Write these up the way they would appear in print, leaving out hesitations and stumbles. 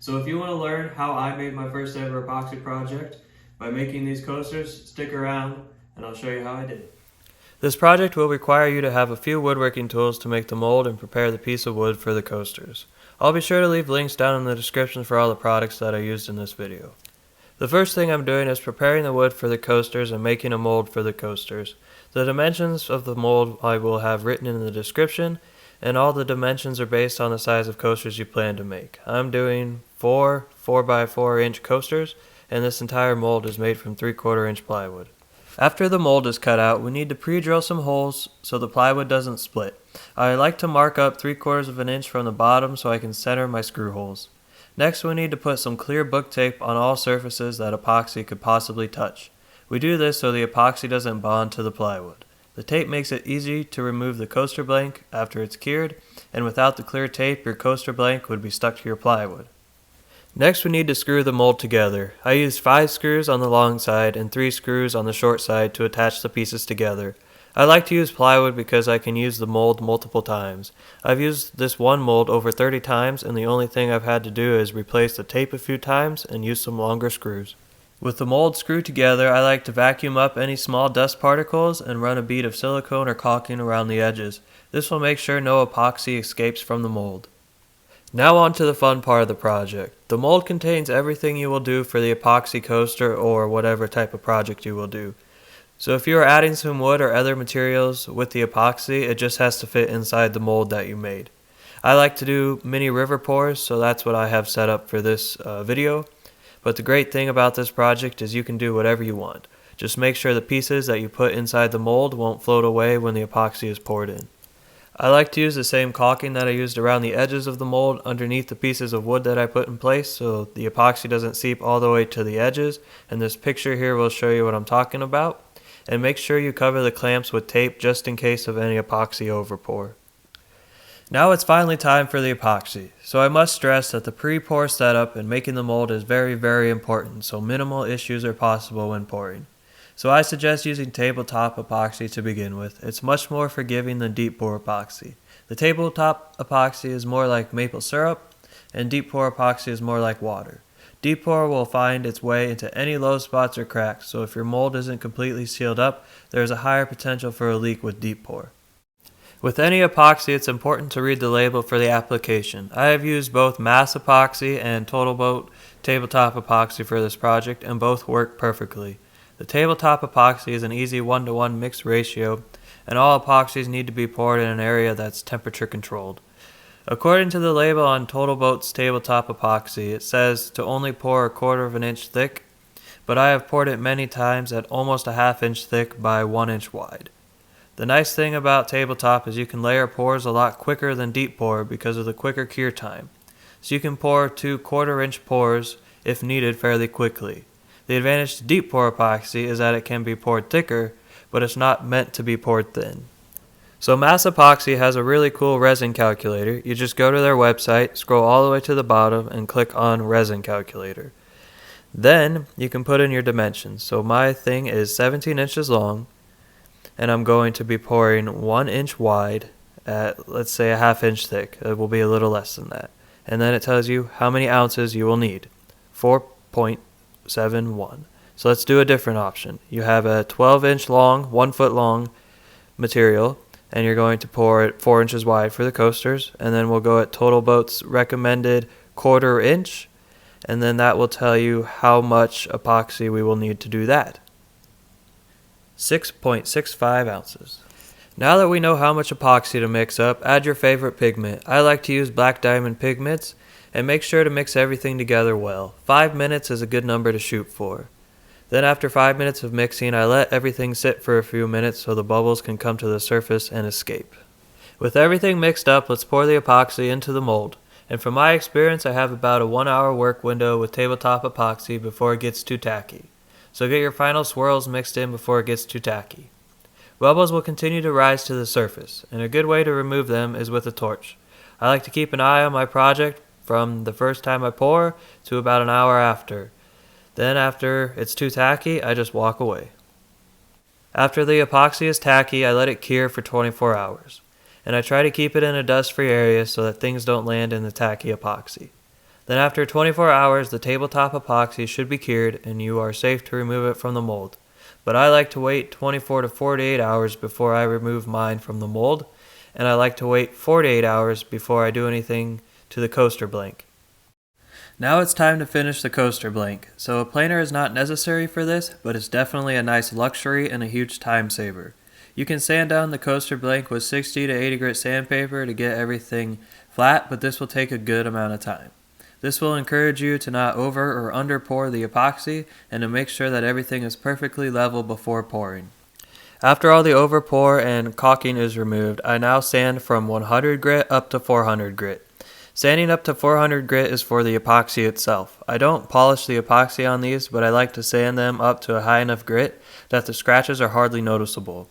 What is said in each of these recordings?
So if you want to learn how I made my first ever epoxy project by making these coasters, stick around and I'll show you how I did it. This project will require you to have a few woodworking tools to make the mold and prepare the piece of wood for the coasters. I'll be sure to leave links down in the description for all the products that I used in this video. The first thing I'm doing is preparing the wood for the coasters and making a mold for the coasters. The dimensions of the mold I will have written in the description, and all the dimensions are based on the size of coasters you plan to make. I'm doing 4 4x4 inch coasters, and this entire mold is made from 3/4 inch plywood. After the mold is cut out, we need to pre-drill some holes so the plywood doesn't split. I like to mark up 3/4 of an inch from the bottom so I can center my screw holes. Next, we need to put some clear book tape on all surfaces that epoxy could possibly touch. We do this so the epoxy doesn't bond to the plywood. The tape makes it easy to remove the coaster blank after it's cured, and without the clear tape, your coaster blank would be stuck to your plywood. Next, we need to screw the mold together. I used 5 screws on the long side and 3 screws on the short side to attach the pieces together. I like to use plywood because I can use the mold multiple times. I've used this one mold over 30 times, and the only thing I've had to do is replace the tape a few times and use some longer screws. With the mold screwed together, I like to vacuum up any small dust particles and run a bead of silicone or caulking around the edges. This will make sure no epoxy escapes from the mold. Now on to the fun part of the project. The mold contains everything you will do for the epoxy coaster or whatever type of project you will do. So if you are adding some wood or other materials with the epoxy, it just has to fit inside the mold that you made. I like to do mini river pours, so that's what I have set up for this video. But the great thing about this project is you can do whatever you want. Just make sure the pieces that you put inside the mold won't float away when the epoxy is poured in. I like to use the same caulking that I used around the edges of the mold underneath the pieces of wood that I put in place so the epoxy doesn't seep all the way to the edges, and this picture here will show you what I'm talking about. And make sure you cover the clamps with tape just in case of any epoxy overpour. Now it's finally time for the epoxy, so I must stress that the pre-pour setup and making the mold is very important, so minimal issues are possible when pouring. So I suggest using tabletop epoxy to begin with. It's much more forgiving than deep pour epoxy. The tabletop epoxy is more like maple syrup, and deep pour epoxy is more like water. Deep pour will find its way into any low spots or cracks, so if your mold isn't completely sealed up, there is a higher potential for a leak with deep pour. With any epoxy, it's important to read the label for the application. I have used both mass epoxy and Total Boat tabletop epoxy for this project, and both work perfectly. The tabletop epoxy is an easy 1-to-1 mixed ratio, and all epoxies need to be poured in an area that's temperature controlled. According to the label on Total Boat's tabletop epoxy, it says to only pour 1/4 of an inch thick, but I have poured it many times at almost a 1/2 inch thick by 1 inch wide. The nice thing about tabletop is you can layer pours a lot quicker than deep pour because of the quicker cure time. So you can pour 2 1/4 inch pours if needed fairly quickly. The advantage to deep pour epoxy is that it can be poured thicker, but it's not meant to be poured thin. So Mass Epoxy has a really cool resin calculator. You just go to their website, scroll all the way to the bottom, and click on Resin Calculator. Then you can put in your dimensions. So my thing is 17 inches long, and I'm going to be pouring 1 inch wide at, let's say, a 1/2 inch thick. It will be a little less than that. And then it tells you how many ounces you will need. 4.71. So let's do a different option. You have a 12 inch long, 1 foot long material, and you're going to pour it 4 inches wide for the coasters, and then we'll go at Total Boat's recommended 1/4 inch, and then that will tell you how much epoxy we will need to do that. 6.65 ounces. Now that we know how much epoxy to mix up, add your favorite pigment. I like to use black diamond pigments, and make sure to mix everything together well. 5 minutes is a good number to shoot for. Then after 5 minutes of mixing, I let everything sit for a few minutes so the bubbles can come to the surface and escape. With everything mixed up, let's pour the epoxy into the mold. And from my experience, I have about a 1-hour work window with tabletop epoxy before it gets too tacky. So get your final swirls mixed in before it gets too tacky. Bubbles will continue to rise to the surface, and a good way to remove them is with a torch. I like to keep an eye on my project from the first time I pour to about an hour after. Then after it's too tacky, I just walk away. After the epoxy is tacky, I let it cure for 24 hours. And I try to keep it in a dust-free area so that things don't land in the tacky epoxy. Then after 24 hours, the tabletop epoxy should be cured and you are safe to remove it from the mold. But I like to wait 24 to 48 hours before I remove mine from the mold, and I like to wait 48 hours before I do anything to the coaster blank. Now it's time to finish the coaster blank. So a planer is not necessary for this, but it's definitely a nice luxury and a huge time saver. You can sand down the coaster blank with 60 to 80 grit sandpaper to get everything flat, but this will take a good amount of time. This will encourage you to not over or under pour the epoxy and to make sure that everything is perfectly level before pouring. After all the over pour and caulking is removed, I now sand from 100 grit up to 400 grit. Sanding up to 400 grit is for the epoxy itself. I don't polish the epoxy on these, but I like to sand them up to a high enough grit that the scratches are hardly noticeable.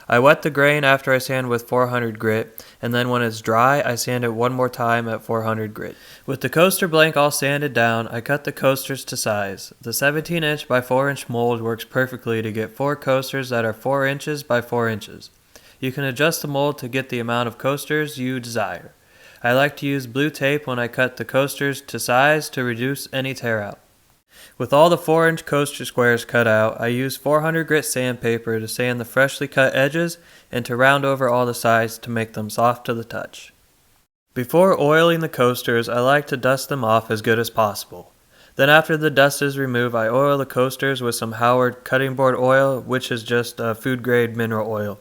I wet the grain after I sand with 400 grit, and then when it's dry, I sand it one more time at 400 grit. With the coaster blank all sanded down, I cut the coasters to size. The 17-inch by 4-inch mold works perfectly to get 4 coasters that are 4 inches by 4 inches. You can adjust the mold to get the amount of coasters you desire. I like to use blue tape when I cut the coasters to size to reduce any tear out. With all the 4-inch coaster squares cut out, I use 400 grit sandpaper to sand the freshly cut edges and to round over all the sides to make them soft to the touch. Before oiling the coasters, I like to dust them off as good as possible. Then after the dust is removed, I oil the coasters with some Howard cutting board oil, which is just food grade mineral oil.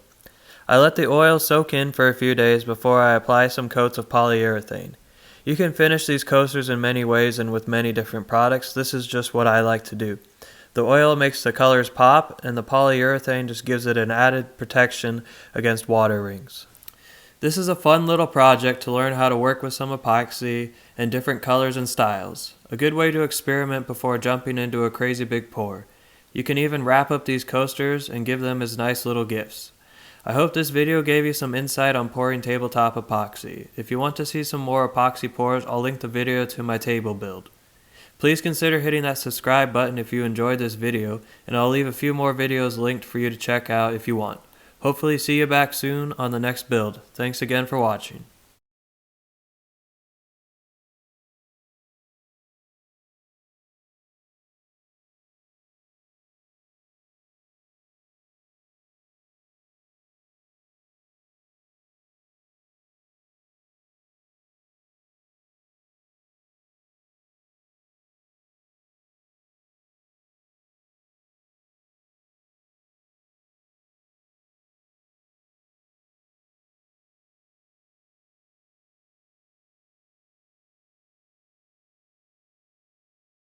I let the oil soak in for a few days before I apply some coats of polyurethane. You can finish these coasters in many ways and with many different products. This is just what I like to do. The oil makes the colors pop, and the polyurethane just gives it an added protection against water rings. This is a fun little project to learn how to work with some epoxy and different colors and styles. A good way to experiment before jumping into a crazy big pour. You can even wrap up these coasters and give them as nice little gifts. I hope this video gave you some insight on pouring tabletop epoxy. If you want to see some more epoxy pours, I'll link the video to my table build. Please consider hitting that subscribe button if you enjoyed this video, and I'll leave a few more videos linked for you to check out if you want. Hopefully see you back soon on the next build. Thanks again for watching.